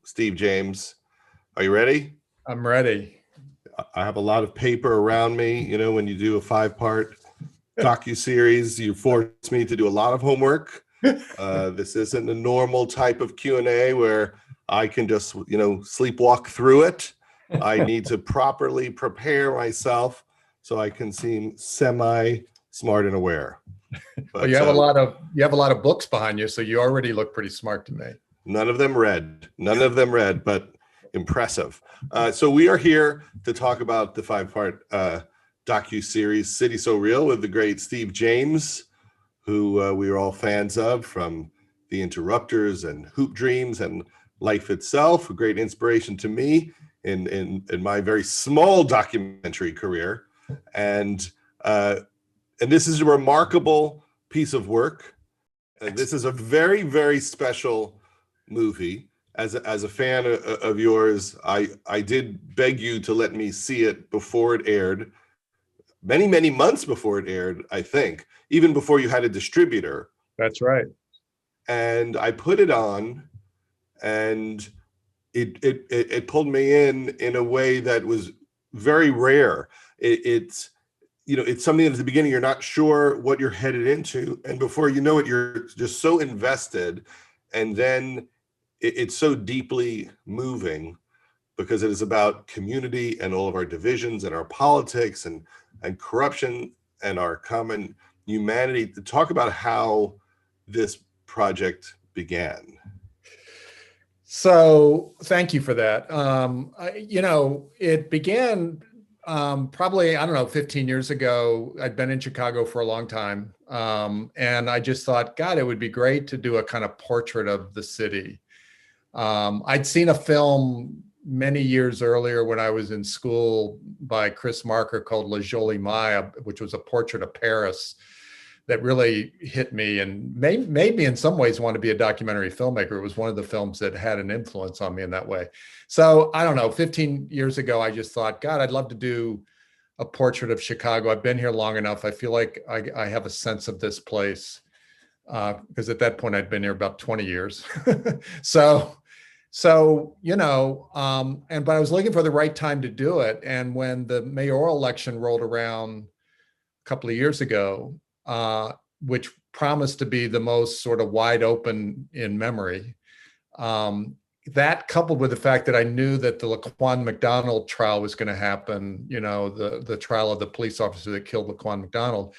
Steve James. Are you ready? I'm ready. I have a lot of paper around me. You know, when you do a 5-part docu-series, you force me to do a lot of homework. This isn't a normal type of Q&A where I can just, sleepwalk through it. I need to properly prepare myself so I can seem semi-smart and aware. But Well, you have a lot of books behind you, so you already look pretty smart to me. None of them read, but impressive. So we are here to talk about the 5-part docu-series City So Real with the great Steve James, who we are all fans of from The Interrupters and Hoop Dreams and Life Itself, a great inspiration to me in my very small documentary career. And this is a remarkable piece of work. This is a very, very special movie. As a fan of yours, I did beg you to let me see it before it aired, many, many months before it aired, I think, even before you had a distributor. That's right. And I put it on, and it pulled me in a way that was very rare. It's something that at the beginning you're not sure what you're headed into, and before you know it, you're just so invested, and then it's so deeply moving because it is about community and all of our divisions and our politics and corruption and our common humanity. To talk about how this project began. So thank you for that. It began probably, 15 years ago. I'd been in Chicago for a long time. And I just thought, God, it would be great to do a kind of portrait of the city. I'd seen a film many years earlier when I was in school by Chris Marker called La Jolie Maya, which was a portrait of Paris that really hit me and made me in some ways want to be a documentary filmmaker. It was one of the films that had an influence on me in that way. So I don't know, 15 years ago, I just thought, God, I'd love to do a portrait of Chicago. I've been here long enough. I feel like I have a sense of this place because at that point I'd been here about 20 years. But I was looking for the right time to do it. And when the mayoral election rolled around a couple of years ago, which promised to be the most sort of wide open in memory, that coupled with the fact that I knew that the Laquan McDonald trial was going to happen, the trial of the police officer that killed Laquan McDonald,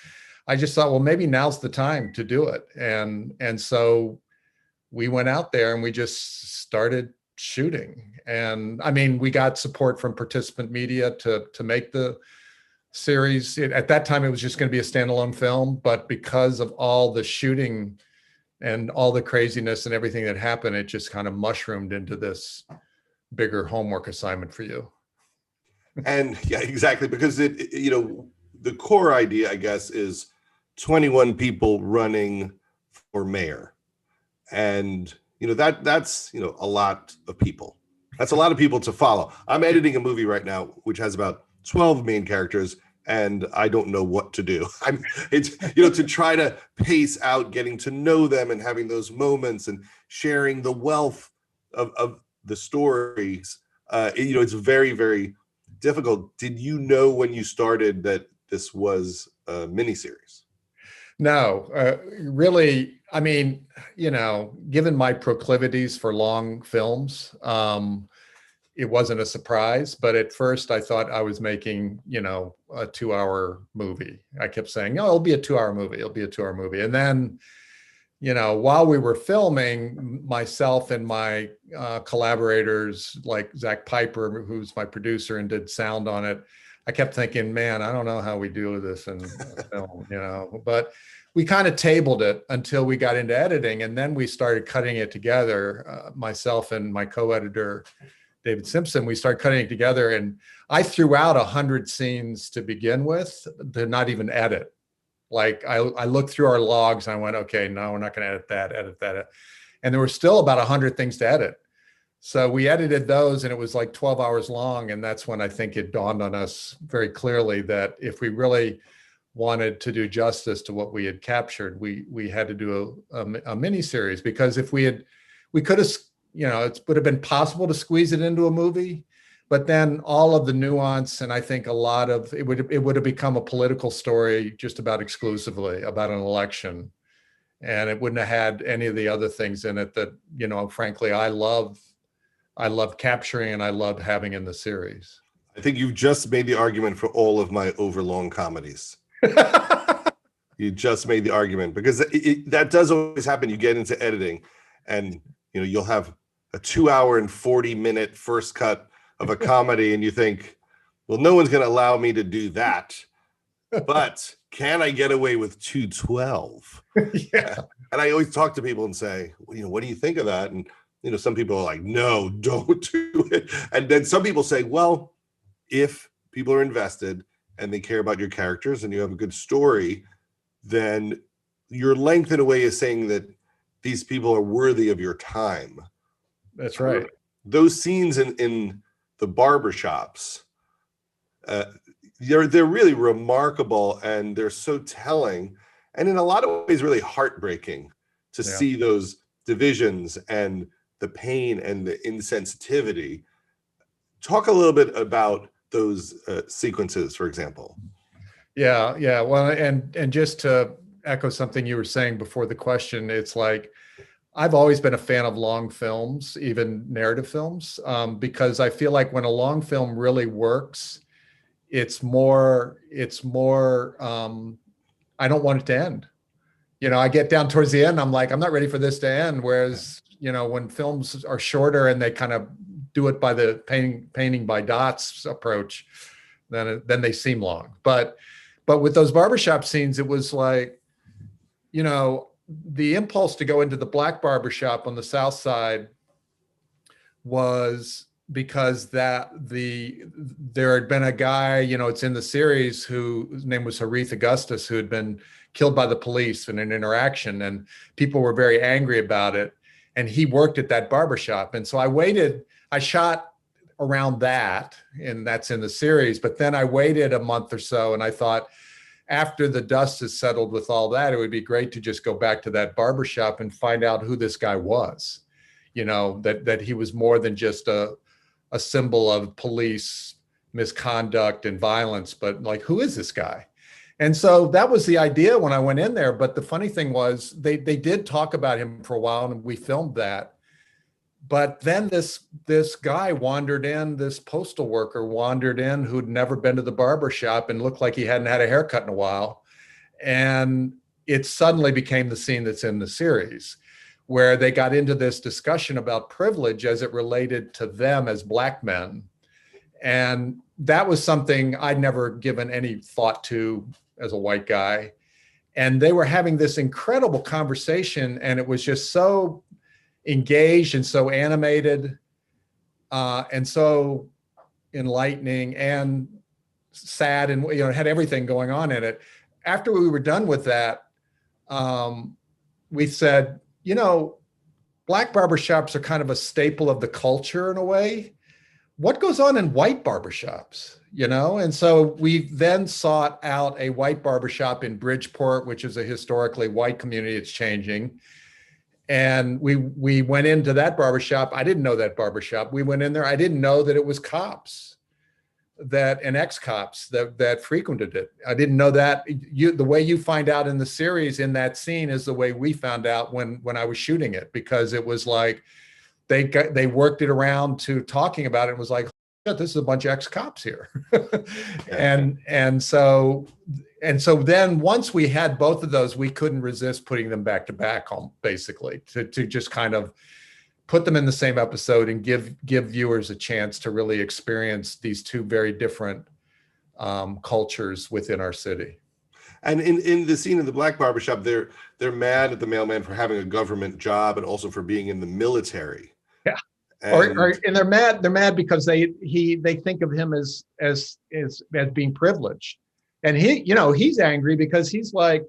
I just thought, well, maybe now's the time to do it. And so we went out there and we just started shooting. And I mean, we got support from Participant Media to make the series. At that time, it was just going to be a standalone film, but because of all the shooting and all the craziness and everything that happened, it just kind of mushroomed into this bigger homework assignment for you. And yeah, exactly. Because the core idea, I guess, is 21 people running for mayor. And that's a lot of people. That's a lot of people to follow. I'm editing a movie right now which has about 12 main characters, and I don't know what to do. It's to try to pace out getting to know them and having those moments and sharing the wealth of the stories. It's very, very difficult. Did you know when you started that this was a miniseries? No, really. I mean, given my proclivities for long films, it wasn't a surprise. But at first I thought I was making, a 2-hour movie. I kept saying, no, it'll be a 2-hour movie. It'll be a 2-hour movie. And then, while we were filming, myself and my collaborators like Zach Piper, who's my producer and did sound on it, I kept thinking, man, I don't know how we do this in film, but we kind of tabled it until we got into editing. And then we started cutting it together, myself and my co-editor, David Simpson. We started cutting it together, and I threw out 100 scenes to begin with to not even edit. Like I looked through our logs and I went, okay, no, we're not going to edit that. And there were still about 100 things to edit. So we edited those, and it was like 12 hours long. And that's when I think it dawned on us very clearly that if we really wanted to do justice to what we had captured, we had to do a mini series, because if we could have it would have been possible to squeeze it into a movie, but then all of the nuance, and I think a lot of it would have become a political story just about exclusively about an election, and it wouldn't have had any of the other things in it that, frankly, I love capturing and I love having in the series. I think you've just made the argument for all of my overlong comedies. You just made the argument, because that does always happen. You get into editing and you'll have a 2 hour and 40-minute first cut of a comedy and you think, well, no one's going to allow me to do that, but can I get away with 212? Yeah. And I always talk to people and say, what do you think of that? And some people are like, no, don't do it. And then some people say, well, if people are invested and they care about your characters and you have a good story, then your length in a way is saying that these people are worthy of your time. That's right. Those scenes in the barbershops, they're really remarkable, and they're so telling, and in a lot of ways really heartbreaking to see those divisions and the pain and the insensitivity. Talk a little bit about those sequences, for example. Yeah. Well, and just to echo something you were saying before the question, it's like, I've always been a fan of long films, even narrative films, because I feel like when a long film really works, it's more, I don't want it to end. I get down towards the end, I'm like, I'm not ready for this to end. Whereas, when films are shorter and they kind of do it by the painting by dots approach, then they seem long. But with those barbershop scenes, it was like, the impulse to go into the black barbershop on the South Side was because there had been a guy, it's in the series, whose name was Harith Augustus, who had been killed by the police in an interaction, and people were very angry about it. And he worked at that barbershop. And so I shot around that, and that's in the series. But then I waited a month or so, and I thought, after the dust has settled with all that, it would be great to just go back to that barbershop and find out who this guy was, that he was more than just a symbol of police misconduct and violence, but like, who is this guy? And so that was the idea when I went in there. But the funny thing was they did talk about him for a while, and we filmed that. But then this guy wandered in, this postal worker wandered in, who'd never been to the barber shop and looked like he hadn't had a haircut in a while. And it suddenly became the scene that's in the series, where they got into this discussion about privilege as it related to them as Black men. And that was something I'd never given any thought to as a white guy. And they were having this incredible conversation, and it was just so engaged and so animated, and so enlightening and sad, and it had everything going on in it. After we were done with that, we said, Black barbershops are kind of a staple of the culture in a way. What goes on in white barbershops? And so we then sought out a white barbershop in Bridgeport, which is a historically white community. It's changing. And we went into that barbershop. I didn't know that barbershop. We went in there. I didn't know that it was cops and ex-cops that frequented it. I didn't know that. The way you find out in the series in that scene is the way we found out when I was shooting it, because it was like they worked it around to talking about it. It was like, this is a bunch of ex-cops here. and so then once we had both of those, we couldn't resist putting them back to back, basically, to just kind of put them in the same episode and give viewers a chance to really experience these two very different cultures within our city. And in the scene in the black barbershop, they're mad at the mailman for having a government job and also for being in the military. Yeah. And they're mad. They're mad because they think of him as being privileged, and he's angry because he's like,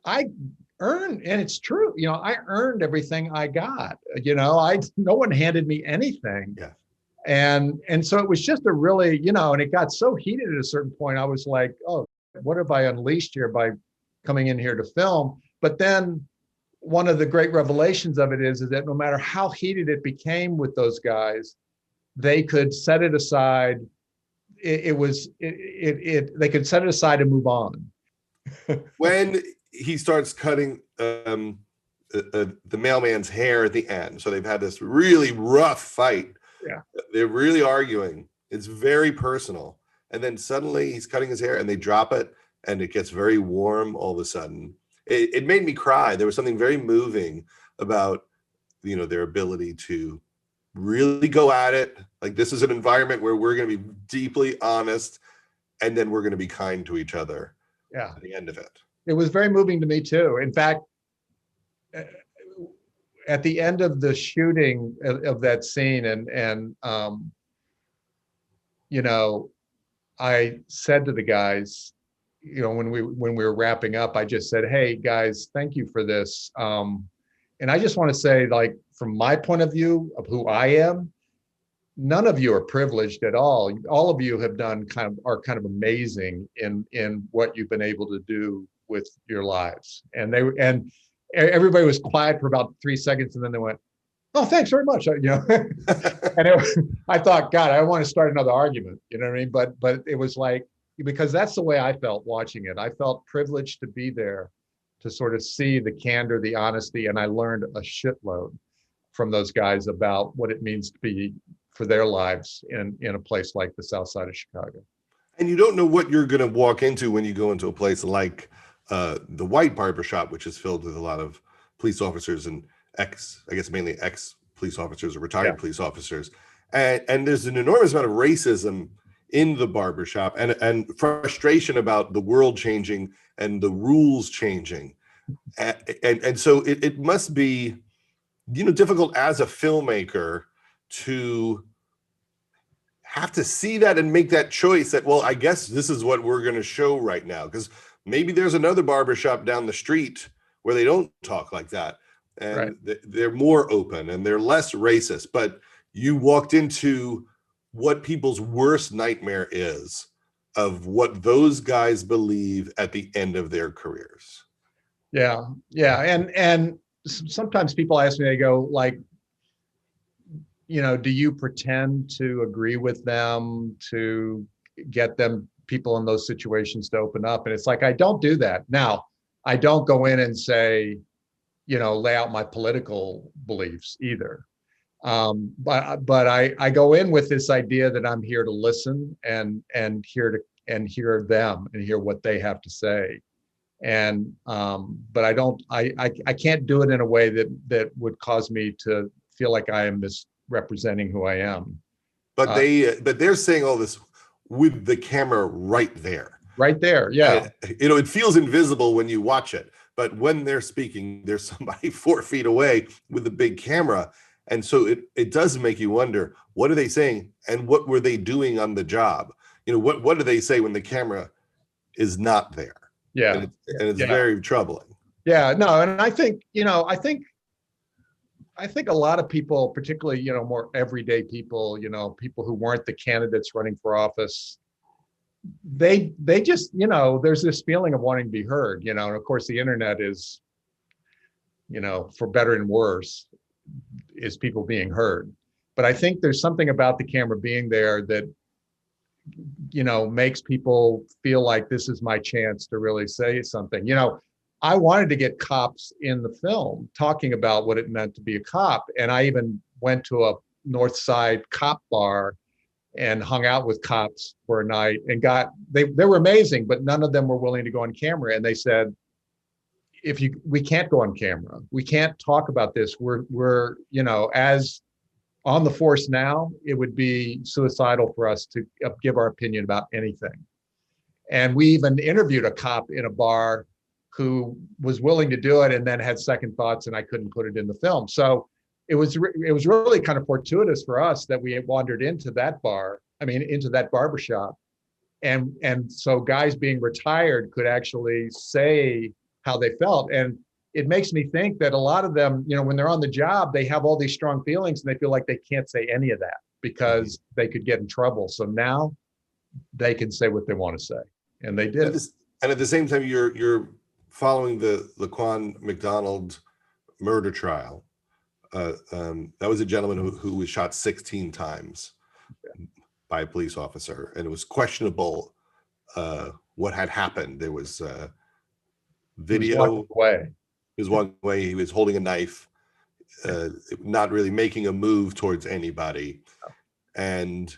I earned, and it's true. I earned everything I got. No one handed me anything. Yeah. And so it was just a really, and it got so heated at a certain point. I was like, oh, what have I unleashed here by coming in here to film? But then one of the great revelations of it is that no matter how heated it became with those guys, they could set it aside. They could set it aside and move on. When he starts cutting the mailman's hair at the end, so they've had this really rough fight. Yeah, they're really arguing. It's very personal, and then suddenly he's cutting his hair, and they drop it, and it gets very warm all of a sudden. It made me cry. There was something very moving about, their ability to really go at it. Like, this is an environment where we're going to be deeply honest, and then we're going to be kind to each other. Yeah, at the end of it. It was very moving to me too. In fact, at the end of the shooting of that scene, and I said to the guys, when we were wrapping up, I just said, "Hey guys, thank you for this." And I just want to say, like, from my point of view of who I am, none of you are privileged at all. All of you have are kind of amazing in what you've been able to do with your lives. And everybody was quiet for about 3 seconds, and then they went, "Oh, thanks very much." And I thought, God, I don't want to start another argument. You know what I mean? But it was like, because that's the way I felt watching it. I felt privileged to be there, to sort of see the candor, the honesty, and I learned a shitload from those guys about what it means to be for their lives in a place like the South Side of Chicago. And you don't know what you're going to walk into when you go into a place like the White Barbershop, which is filled with a lot of police officers and mainly ex police officers or retired police officers. And there's an enormous amount of racism in the barbershop and frustration about the world changing and the rules changing. And so it must be, difficult as a filmmaker to have to see that and make that choice that, well, I guess this is what we're going to show right now, because maybe there's another barbershop down the street where they don't talk like that, and they're more open and they're less racist. But you walked into what people's worst nightmare is, of what those guys believe at the end of their careers. Yeah. And sometimes people ask me, they go like, do you pretend to agree with them to get people in those situations to open up? And it's like, I don't do that. Now, I don't go in and say, lay out my political beliefs either. But I go in with this idea that I'm here to listen and hear them and hear what they have to say. And but I can't do it in a way that would cause me to feel like I am misrepresenting who I am. But they're saying all this with the camera right there. Right there, yeah. It feels invisible when you watch it, but when they're speaking, there's somebody 4 feet away with a big camera. And so it does make you wonder, what are they saying? And what were they doing on the job? What do they say when the camera is not there? Yeah. And it's very troubling. Yeah, no. And I think a lot of people, particularly, more everyday people, people who weren't the candidates running for office, they just, there's this feeling of wanting to be heard, and of course the internet is, for better and worse, is people being heard. But I think there's something about the camera being there that, makes people feel like this is my chance to really say something. I wanted to get cops in the film talking about what it meant to be a cop. And I even went to a North Side cop bar and hung out with cops for a night and they were amazing, but none of them were willing to go on camera. And they said, we can't go on camera. We can't talk about this. We're as on the force now, it would be suicidal for us to give our opinion about anything. And we even interviewed a cop in a bar who was willing to do it and then had second thoughts, and I couldn't put it in the film. So it was really kind of fortuitous for us that we wandered into that barbershop. And so guys being retired could actually say how they felt. And it makes me think that a lot of them, when they're on the job, they have all these strong feelings and they feel like they can't say any of that because they could get in trouble. So now they can say what they want to say. And they did. And at the same time, you're following the Laquan McDonald murder trial. That was a gentleman who was shot 16 times by a police officer, and it was questionable what had happened. There was video. He was walking away. He was holding a knife, not really making a move towards anybody. And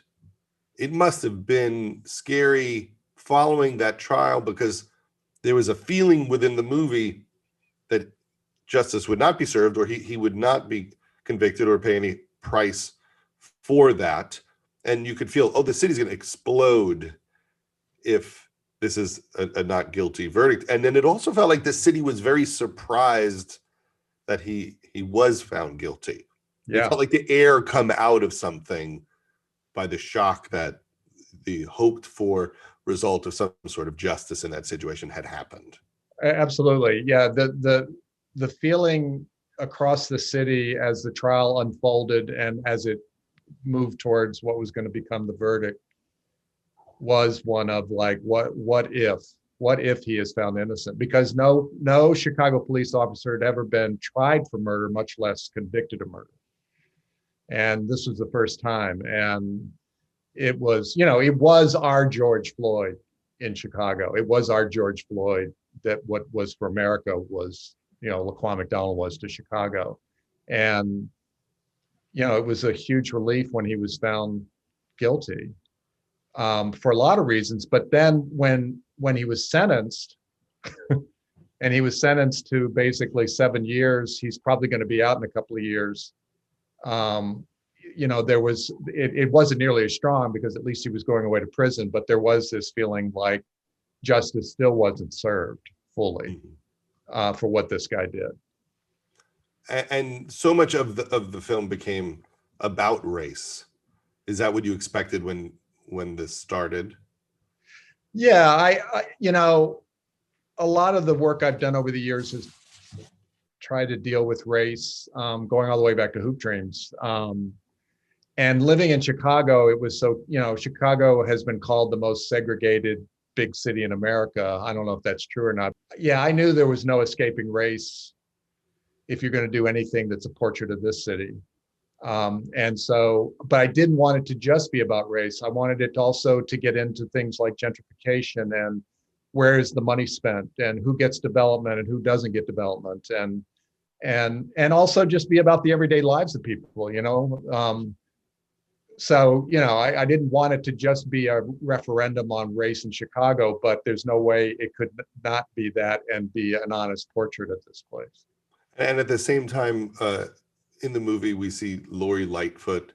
it must have been scary following that trial, because there was a feeling within the movie that justice would not be served, or he would not be convicted or pay any price for that. And you could feel, oh, the city's going to explode if this is a not guilty verdict. And then it also felt like the city was very surprised that he was found guilty. It felt like the air come out of something by the shock that the hoped for result of some sort of justice in that situation had happened. Absolutely. Yeah. The feeling across the city as the trial unfolded and as it moved towards what was going to become the verdict was one of like, what if he is found innocent? Because no Chicago police officer had ever been tried for murder, much less convicted of murder. And this was the first time. And it was, it was our George Floyd in Chicago. It was our George Floyd that what was for America was, Laquan McDonald was to Chicago. And, it was a huge relief when he was found guilty for a lot of reasons. But then when he was sentenced, and he was sentenced to basically 7 years, he's probably going to be out in a couple of years. There was, it wasn't nearly as strong because at least he was going away to prison, but there was this feeling like justice still wasn't served fully for what this guy did. And so much of the film became about race. Is that what you expected when this started? Yeah, I a lot of the work I've done over the years has tried to deal with race, going all the way back to Hoop Dreams. And living in Chicago, it was so, Chicago has been called the most segregated big city in America. I don't know if that's true or not. Yeah, I knew there was no escaping race if you're going to do anything that's a portrait of this city. And so, but I didn't want it to just be about race. I wanted it also to get into things like gentrification and where is the money spent and who gets development and who doesn't get development, and also just be about the everyday lives of people, So, I didn't want it to just be a referendum on race in Chicago, but there's no way it could not be that and be an honest portrait of this place. And at the same time, in the movie, we see Lori Lightfoot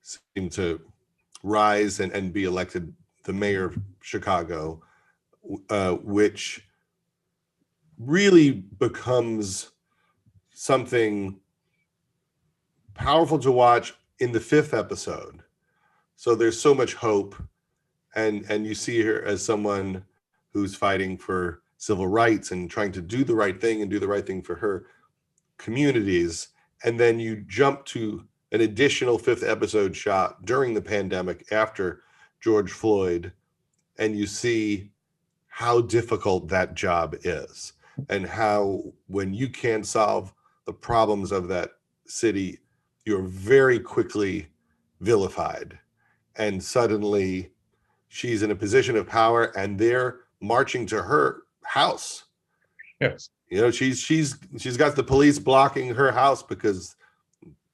seem to rise and be elected the mayor of Chicago, which really becomes something powerful to watch in the 5th episode. So there's so much hope, and you see her as someone who's fighting for civil rights and trying to do the right thing and do the right thing for her communities. And then you jump to an additional 5th episode shot during the pandemic after George Floyd, and you see how difficult that job is, and how when you can't solve the problems of that city, you're very quickly vilified. And suddenly she's in a position of power and they're marching to her house. Yes. She's got the police blocking her house because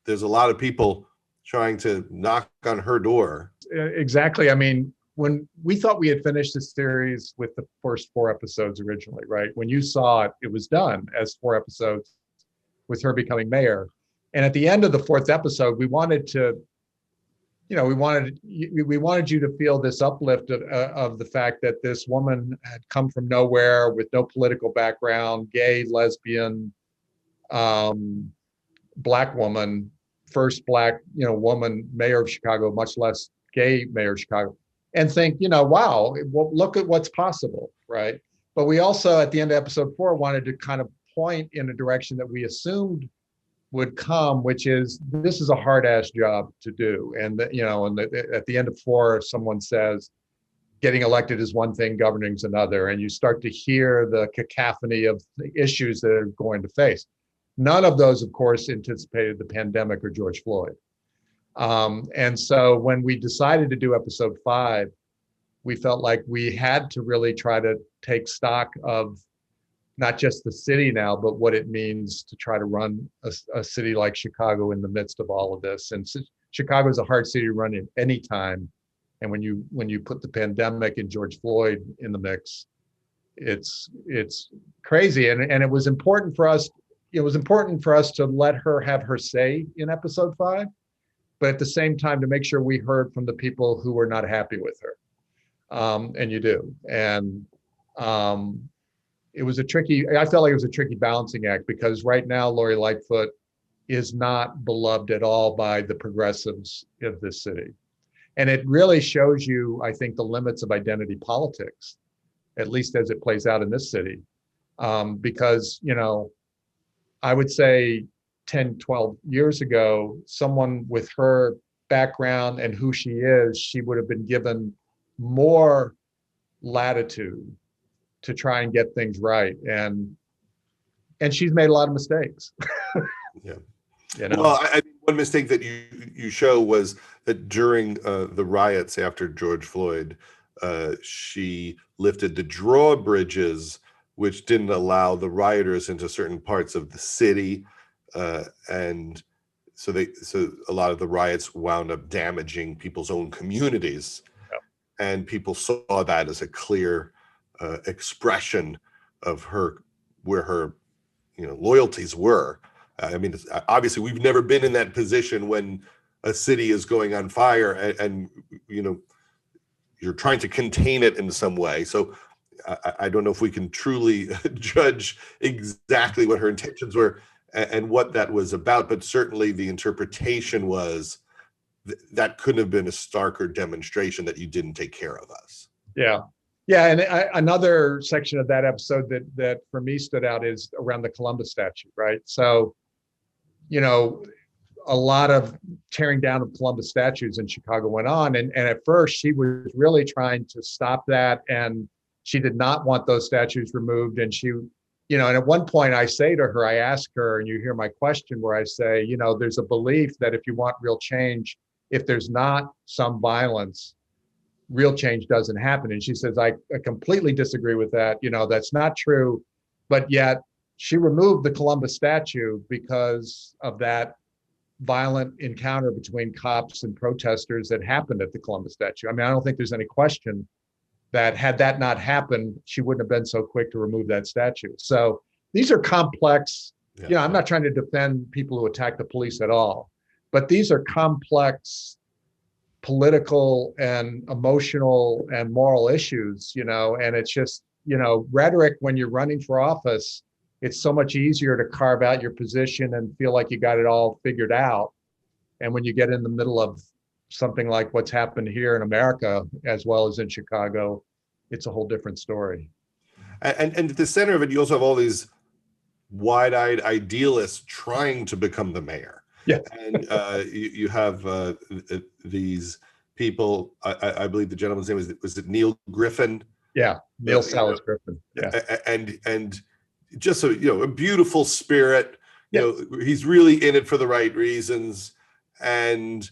there's a lot of people trying to knock on her door. Exactly. I mean, when we thought we had finished the series with the first 4 episodes originally, right? When you saw it, it was done as 4 episodes with her becoming mayor. And at the end of the 4th episode, we wanted to, we wanted you to feel this uplift of the fact that this woman had come from nowhere with no political background, gay, lesbian, Black woman, first Black, woman mayor of Chicago, much less gay mayor of Chicago, and think, wow, look at what's possible, right? But we also, at the end of episode 4, wanted to kind of point in a direction that we assumed would come, which is this is a hard ass job to do. And at the end of 4, someone says, getting elected is one thing, governing's another. And you start to hear the cacophony of the issues that are going to face. None of those, of course, anticipated the pandemic or George Floyd. And so when we decided to do episode 5, we felt like we had to really try to take stock of not just the city now, but what it means to try to run a city like Chicago in the midst of all of this. And Chicago is a hard city to run at any time. And when you put the pandemic and George Floyd in the mix, it's crazy. And it was important for us. It was important for us to let her have her say in episode 5, but at the same time to make sure we heard from the people who were not happy with her. And you do. And I felt like it was a tricky balancing act, because right now Lori Lightfoot is not beloved at all by the progressives of this city. And it really shows you, I think, the limits of identity politics, at least as it plays out in this city. Because, I would say 10, 12 years ago, someone with her background and who she is, she would have been given more latitude to try and get things right. And she's made a lot of mistakes. Yeah. Well, one mistake that you show was that during the riots after George Floyd, she lifted the drawbridges, which didn't allow the rioters into certain parts of the city, and so a lot of the riots wound up damaging people's own communities, and people saw that as a clear expression of where her loyalties were. I mean, obviously, we've never been in that position when a city is going on fire and you're trying to contain it in some way. So I don't know if we can truly judge exactly what her intentions were and what that was about, but certainly the interpretation was that couldn't have been a starker demonstration that you didn't take care of us. Yeah. And another section of that episode that for me stood out is around the Columbus statue, right? So, a lot of tearing down of Columbus statues in Chicago went on. And at first she was really trying to stop that. And she did not want those statues removed. And and at one point I say to her, I ask her, and you hear my question where I say, there's a belief that if you want real change, if there's not some violence, real change doesn't happen. And she says, I completely disagree with that. That's not true. But yet she removed the Columbus statue because of that violent encounter between cops and protesters that happened at the Columbus statue. I mean, I don't think there's any question that had that not happened, she wouldn't have been so quick to remove that statue. So these are complex. I'm not trying to defend people who attack the police at all, but these are complex political and emotional and moral issues, and it's just, rhetoric when you're running for office, it's so much easier to carve out your position and feel like you got it all figured out. And when you get in the middle of something like what's happened here in America, as well as in Chicago, it's a whole different story. And at the center of it, you also have all these wide-eyed idealists trying to become the mayor. Yeah. And you have these people, I believe the gentleman's name was it Neil Griffin? Yeah, Neil Salas Griffin. Yeah. And just a beautiful spirit. He's really in it for the right reasons, and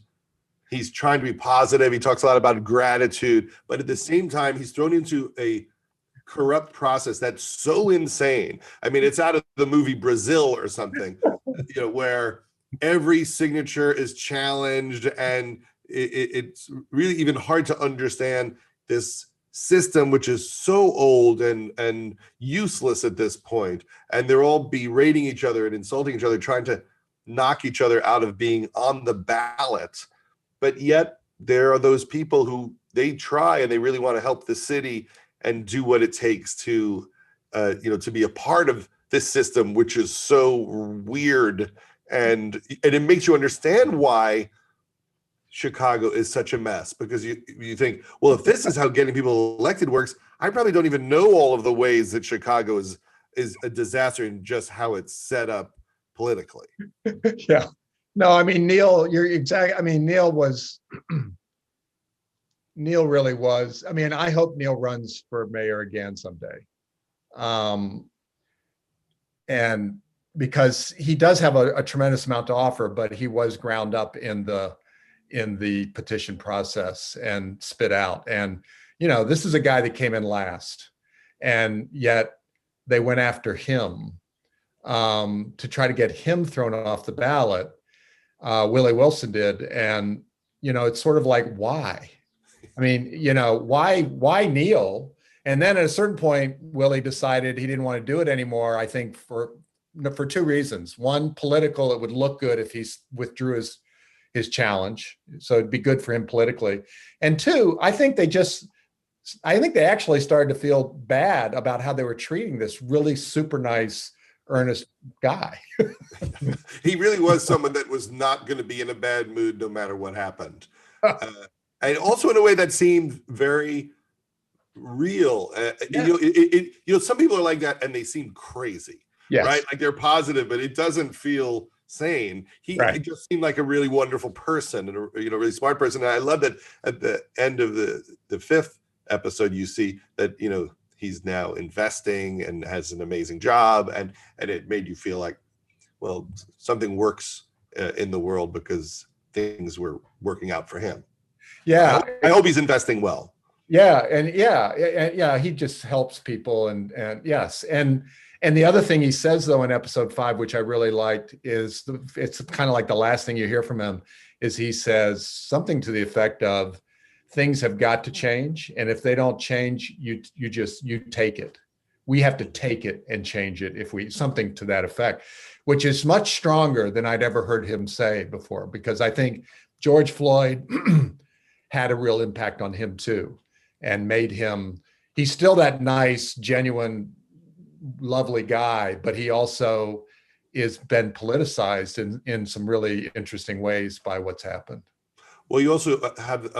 he's trying to be positive. He talks a lot about gratitude, but at the same time, he's thrown into a corrupt process that's so insane. I mean, it's out of the movie Brazil or something, where every signature is challenged, and it's really even hard to understand this system, which is so old and useless at this point. And they're all berating each other and insulting each other, trying to knock each other out of being on the ballot. But yet there are those people who they try and they really want to help the city and do what it takes to be a part of this system, which is so weird. And it makes you understand why Chicago is such a mess, because you think, well, if this is how getting people elected works, I probably don't even know all of the ways that Chicago is a disaster and just how it's set up politically. Yeah. No, I mean, Neil, you're exactly. I mean, Neil really was. I mean, I hope Neil runs for mayor again someday. And because he does have a tremendous amount to offer, but he was ground up in the petition process and spit out. And, this is a guy that came in last, and yet they went after him to try to get him thrown off the ballot. Willie Wilson did. And, it's sort of like, why? I mean, why kneel? And then at a certain point, Willie decided he didn't want to do it anymore, I think for two reasons. One, political, it would look good if he withdrew his challenge. So it'd be good for him politically. And two, I think they actually started to feel bad about how they were treating this really super nice, earnest guy. He really was someone that was not going to be in a bad mood no matter what happened. And also in a way that seemed very real. Yeah. Some people are like that and they seem crazy. Yes. Right? Like they're positive, but it doesn't feel sane. He just seemed like a really wonderful person and a really smart person. And I love that at the end of the fifth episode, you see that, he's now investing and has an amazing job. And it made you feel like, well, something works in the world because things were working out for him. Yeah. I hope he's investing well. Yeah. And he just helps people. And yes. And the other thing he says, though, in episode 5, which I really liked, is it's kind of like the last thing you hear from him, is he says something to the effect of, things have got to change. And if they don't change, you take it. We have to take it and change it something to that effect, which is much stronger than I'd ever heard him say before, because I think George Floyd had a real impact on him too, and made him, he's still that nice, genuine, lovely guy, but he also is been politicized in some really interesting ways by what's happened. Well, you also have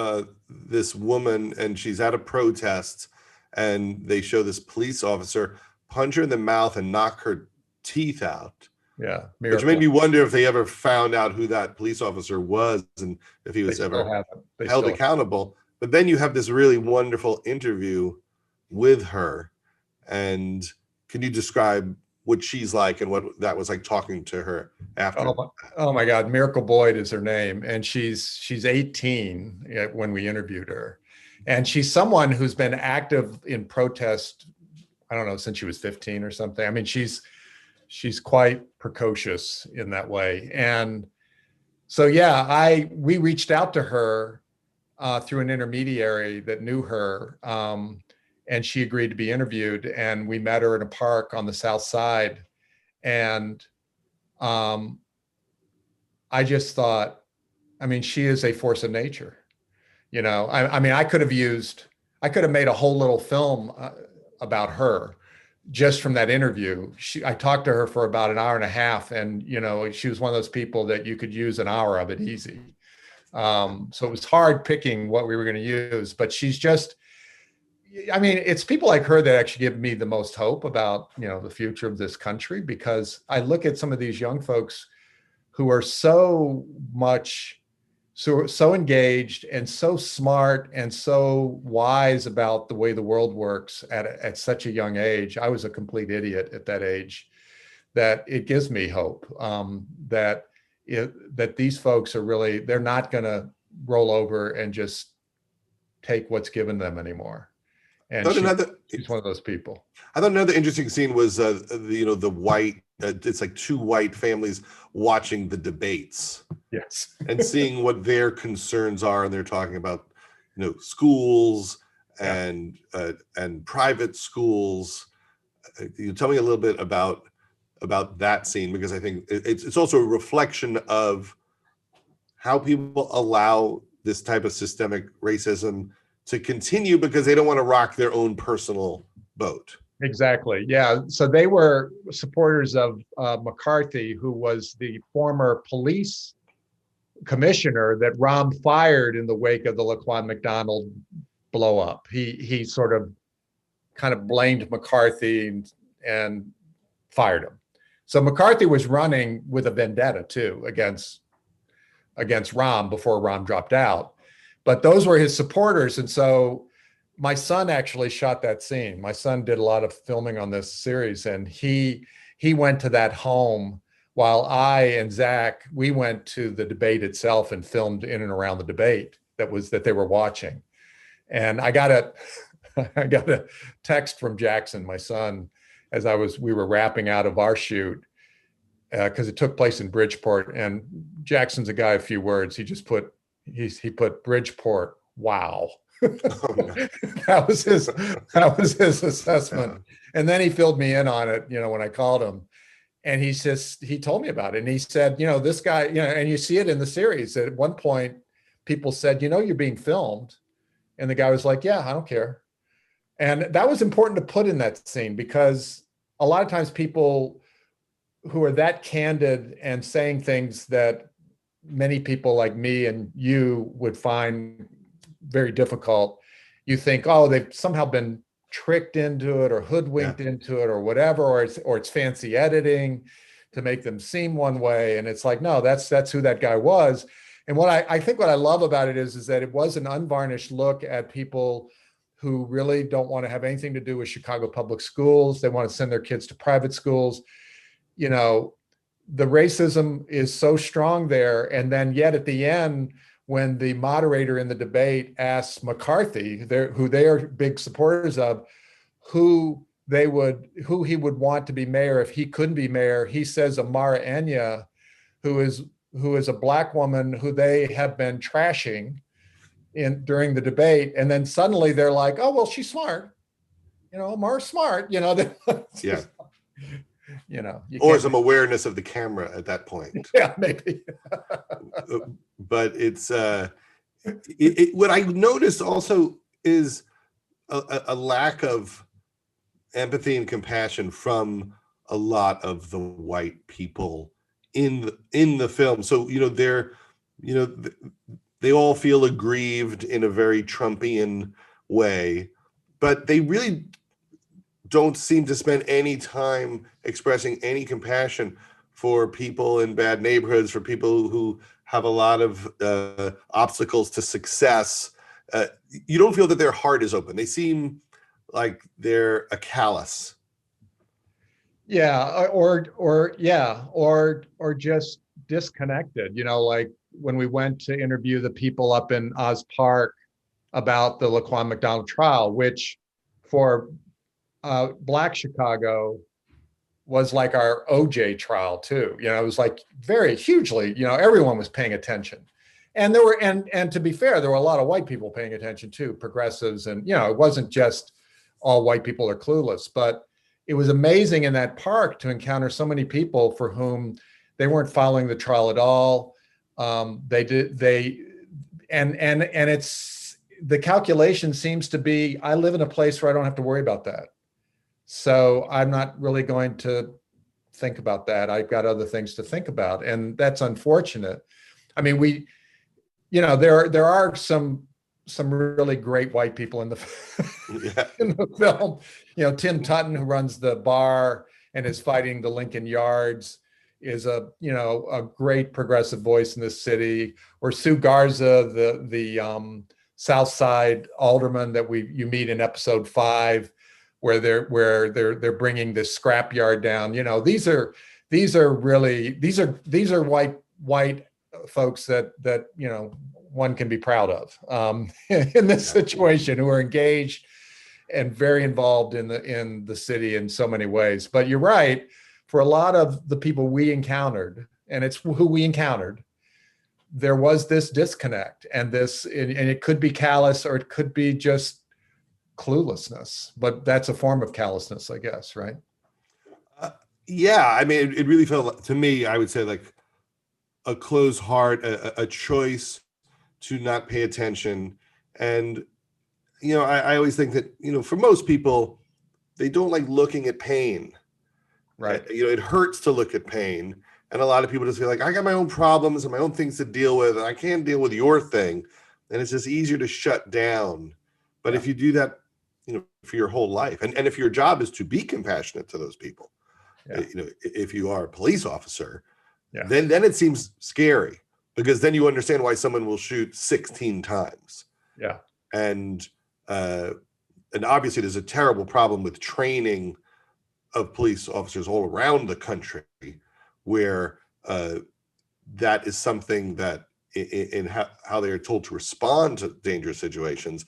this woman, and she's at a protest, and they show this police officer punch her in the mouth and knock her teeth out. Yeah, miracle. Which made me wonder if they ever found out who that police officer was and if he was ever held accountable. But then you have this really wonderful interview with her. And can you describe what she's like and what that was like talking to her after? Oh my God, Miracle Boyd is her name. And she's 18 when we interviewed her. And she's someone who's been active in protest, I don't know, since she was 15 or something. I mean, she's quite precocious in that way. And so, we reached out to her through an intermediary that knew her. And she agreed to be interviewed, and we met her in a park on the South Side. And I just thought, she is a force of nature. I could have made a whole little film about her just from that interview. I talked to her for about an hour and a half, and, she was one of those people that you could use an hour of it easy. So it was hard picking what we were going to use, but she's just, it's people like her that actually give me the most hope about, the future of this country, because I look at some of these young folks who are so engaged and so smart and so wise about the way the world works at such a young age. I was a complete idiot at that age, that it gives me hope that these folks are really, they're not going to roll over and just take what's given them anymore. And she's one of those people. I thought another interesting scene was, the white, it's like two white families watching the debates. Yes. And seeing what their concerns are. And they're talking about, schools and private schools. Tell me a little bit about that scene, because I think it's also a reflection of how people allow this type of systemic racism to continue because they don't want to rock their own personal boat. Exactly. Yeah. So they were supporters of McCarthy, who was the former police commissioner that Rahm fired in the wake of the Laquan McDonald blow up. He sort of kind of blamed McCarthy and fired him. So McCarthy was running with a vendetta too against Rahm before Rahm dropped out. But those were his supporters. And so my son actually shot that scene. My son did a lot of filming on this series, and he he went to that home while I and Zach, we went to the debate itself and filmed in and around the debate that they were watching. And I got a I got a text from Jackson, my son, as we were wrapping out of our shoot, because it took place in Bridgeport. And Jackson's a guy of few words. He just put Bridgeport. Wow. Oh, no. That was his assessment. And then he filled me in on it, when I called him. And he told me about it. And he said, this guy, and you see it in the series. At one point, people said, you're being filmed. And the guy was like, yeah, I don't care. And that was important to put in that scene, because a lot of times people who are that candid and saying things that many people like me and you would find very difficult, you think, oh, they've somehow been tricked into it or hoodwinked into it or whatever, or it's fancy editing to make them seem one way. And it's like, no, that's who that guy was. And I think what I love about it is that it was an unvarnished look at people who really don't want to have anything to do with Chicago public schools. They want to send their kids to private schools. The racism is so strong there. And then yet at the end, when the moderator in the debate asks McCarthy, who they are big supporters of, who he would want to be mayor if he couldn't be mayor, he says Amara Enya, who is a Black woman who they have been trashing during the debate. And then suddenly they're like, oh, well, she's smart. Amara's smart. Yeah. Or some awareness of the camera at that point. Yeah, maybe. But it's what I noticed also is a lack of empathy and compassion from a lot of the white people in the film. So they all feel aggrieved in a very Trumpian way, but they really don't seem to spend any time expressing any compassion for people in bad neighborhoods, for people who have a lot of obstacles to success. You don't feel that their heart is open. They seem like they're a callous. Yeah, or just disconnected. Like when we went to interview the people up in Oz Park about the Laquan McDonald trial, which for Black Chicago was like our OJ trial too. It was like very hugely, everyone was paying attention. And there were, and to be fair, there were a lot of white people paying attention too, progressives. And, it wasn't just all white people are clueless, but it was amazing in that park to encounter so many people for whom they weren't following the trial at all. And it's, the calculation seems to be, I live in a place where I don't have to worry about that. So I'm not really going to think about that. I've got other things to think about. And that's unfortunate. I mean, there are some really great white people in the film. Tim Tutton, who runs the bar and is fighting the Lincoln Yards, is a great progressive voice in this city. Or Sue Garza, the South Side alderman that you meet in episode 5, where they're bringing this scrapyard down. These are white folks that one can be proud of in this situation, who are engaged and very involved in the city in so many ways. But you're right, for a lot of the people we encountered, and it's who we encountered, there was this disconnect, and it could be callous, or it could be just cluelessness, but that's a form of callousness, I guess, right? Yeah, I mean, it really felt to me, I would say, like a closed heart, a choice to not pay attention. And I always think that for most people, they don't like looking at pain, right? It hurts to look at pain, and a lot of people just feel like, I got my own problems and my own things to deal with, and I can't deal with your thing, and it's just easier to shut down. But if you do that for your whole life, and if your job is to be compassionate to those people, if you are a police officer, then it seems scary, because then you understand why someone will shoot 16 times. And obviously there's a terrible problem with training of police officers all around the country where that is something that in how they are told to respond to dangerous situations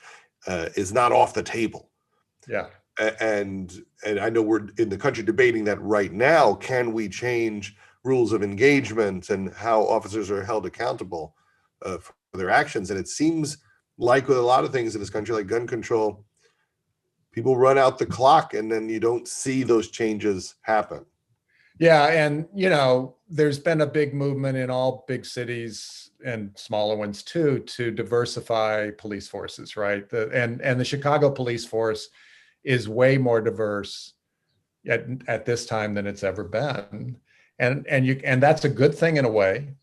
is not off the table. Yeah. And I know we're in the country debating that right now. Can we change rules of engagement and how officers are held accountable for their actions? And it seems like with a lot of things in this country, like gun control, people run out the clock and then you don't see those changes happen. Yeah. And, you know, there's been a big movement in all big cities and smaller ones too, to diversify police forces, right? And the Chicago police force is way more diverse at this time than it's ever been. And that's a good thing in a way.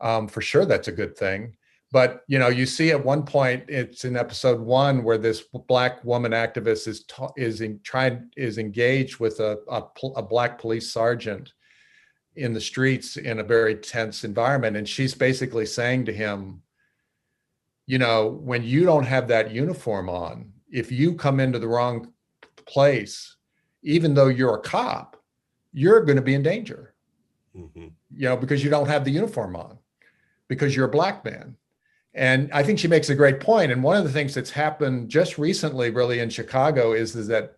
For sure, that's a good thing. But you know, you see at one point, it's in episode 1 where this Black woman activist is engaged with a Black police sergeant in the streets in a very tense environment, and she's basically saying to him, you know, when you don't have that uniform on, if you come into the wrong place, even though you're a cop, you're going to be in danger. Mm-hmm. You know, because you don't have the uniform on, because you're a Black man. And I think she makes a great point. And one of the things that's happened just recently, really, in Chicago is that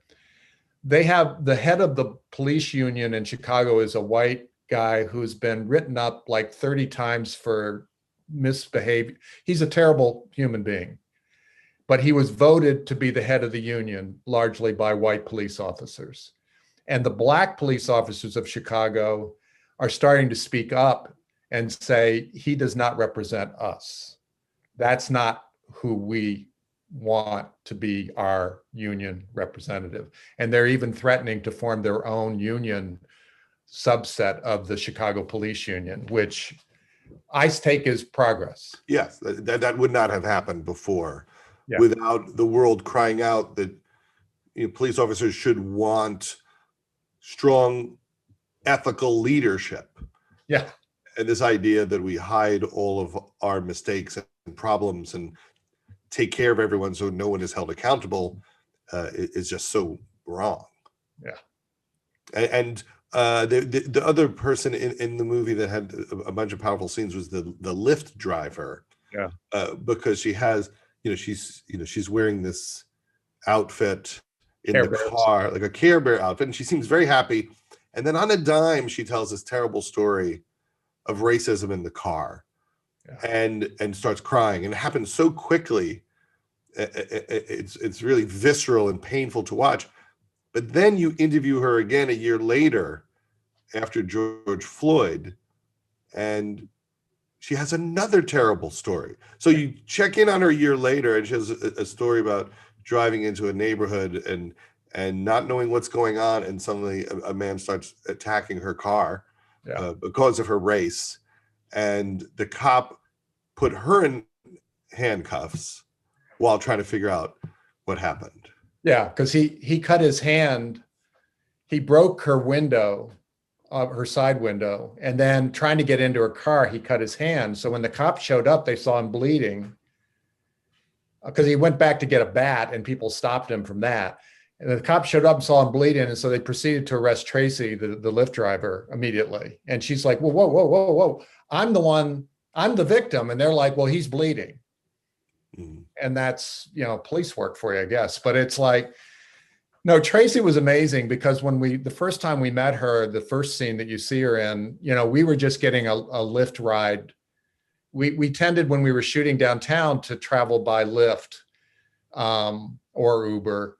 they have the head of the police union in Chicago is a white guy who's been written up like 30 times for misbehavior. He's a terrible human being, but he was voted to be the head of the union largely by white police officers. And the Black police officers of Chicago are starting to speak up and say, he does not represent us. That's not who we want to be our union representative. And they're even threatening to form their own union subset of the Chicago Police Union, which I take as progress. Yes, that would not have happened before without the world crying out that police officers should want strong ethical leadership. Yeah. And this idea that we hide all of our mistakes and problems and take care of everyone so no one is held accountable is just so wrong. Yeah. And the other person in the movie that had a bunch of powerful scenes was the Lyft driver. Yeah. Because she has, she's wearing this outfit in the car, like a Care Bear outfit, and she seems very happy. And then on a dime, she tells this terrible story of racism in the car, and starts crying. And it happens so quickly. It's really visceral and painful to watch. But then you interview her again a year later after George Floyd, and she has another terrible story. So you check in on her a year later, and she has a story about driving into a neighborhood and not knowing what's going on, and suddenly a man starts attacking her car because of her race, and the cop put her in handcuffs while trying to figure out what happened. Yeah, because he cut his hand, he broke her window, her side window, and then trying to get into her car, he cut his hand. So when the cops showed up, they saw him bleeding because he went back to get a bat and people stopped him from that. And the cops showed up and saw him bleeding. And so they proceeded to arrest Tracy, the Lyft driver, immediately. And she's like, whoa, whoa, whoa, whoa, whoa. I'm the victim. And they're like, well, he's bleeding. Mm. And that's, police work for you, I guess. But it's like, no, Tracy was amazing because the first time we met her, the first scene that you see her in, we were just getting a Lyft ride. We tended, when we were shooting downtown, to travel by Lyft or Uber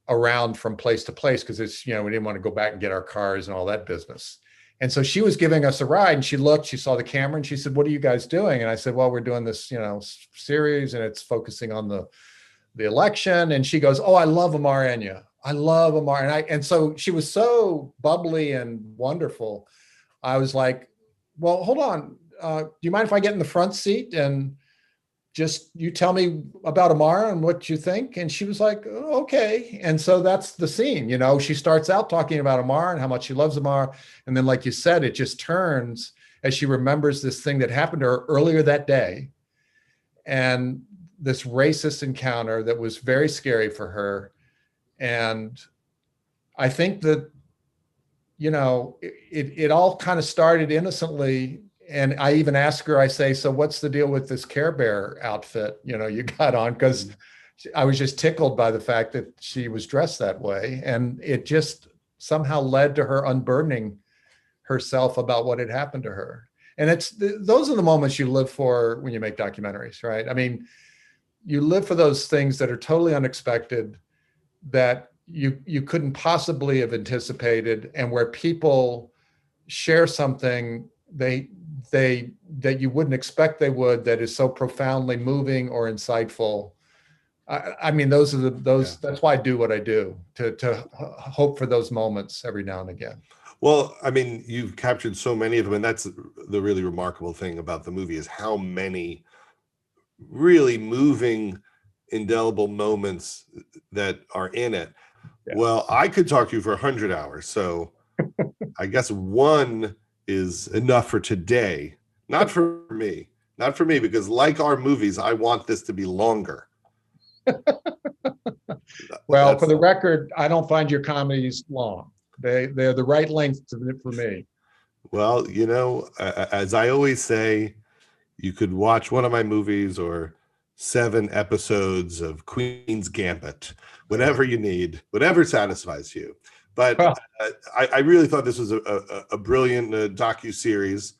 around from place to place because it's, we didn't want to go back and get our cars and all that business. And so she was giving us a ride, and she saw the camera, and she said, "What are you guys doing?" And I said, "Well, we're doing this, series, and it's focusing on the election." And she goes, "Oh, I love Amar Enya. I love Amar." And so she was so bubbly and wonderful. I was like, "Well, hold on. Do you mind if I get in the front seat and just you tell me about Amar and what you think?" And she was like, "Oh, okay." And so that's the scene. She starts out talking about Amar and how much she loves Amar. And then, like you said, it just turns as she remembers this thing that happened to her earlier that day. And this racist encounter that was very scary for her. And I think that it all kind of started innocently. And I even asked her, I say, so what's the deal with this Care Bear outfit, you got on? Because I was just tickled by the fact that she was dressed that way. And it just somehow led to her unburdening herself about what had happened to her. And those are the moments you live for when you make documentaries, right? I mean, you live for those things that are totally unexpected, that you couldn't possibly have anticipated, and where people share something that you wouldn't expect they would, that is so profoundly moving or insightful. I mean, those are that's why I do what I do, to hope for those moments every now and again. Well, I mean, you've captured so many of them, and that's the really remarkable thing about the movie, is how many really moving, indelible moments that are in it. Yeah. Well, I could talk to you for 100 hours, so I guess one is enough for today. Not for me, because like our movies, I want this to be longer. Well, for the record, I don't find your comedies long. They're the right length for me. Well, as I always say, you could watch one of my movies or 7 episodes of Queen's Gambit, whatever you need, whatever satisfies you. But I really thought this was a brilliant docu-series,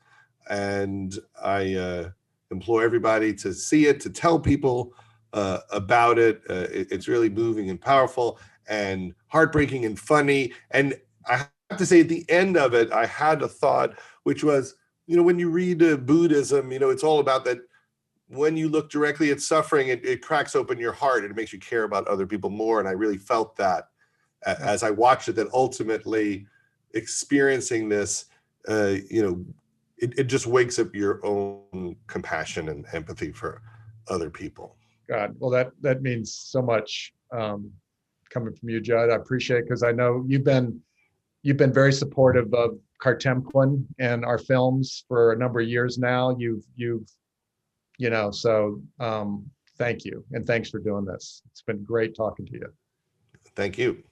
and I implore everybody to see it, to tell people about it. It's really moving and powerful and heartbreaking and funny. And I have to say, at the end of it, I had a thought, which was, when you read Buddhism, it's all about that. When you look directly at suffering, it cracks open your heart and it makes you care about other people more. And I really felt that as I watched it, that ultimately experiencing this, it just wakes up your own compassion and empathy for other people. God, well, that means so much coming from you, Judd. I appreciate it, because I know you've been very supportive of Cartemquin and our films for a number of years now. So thank you, and thanks for doing this. It's been great talking to you. Thank you.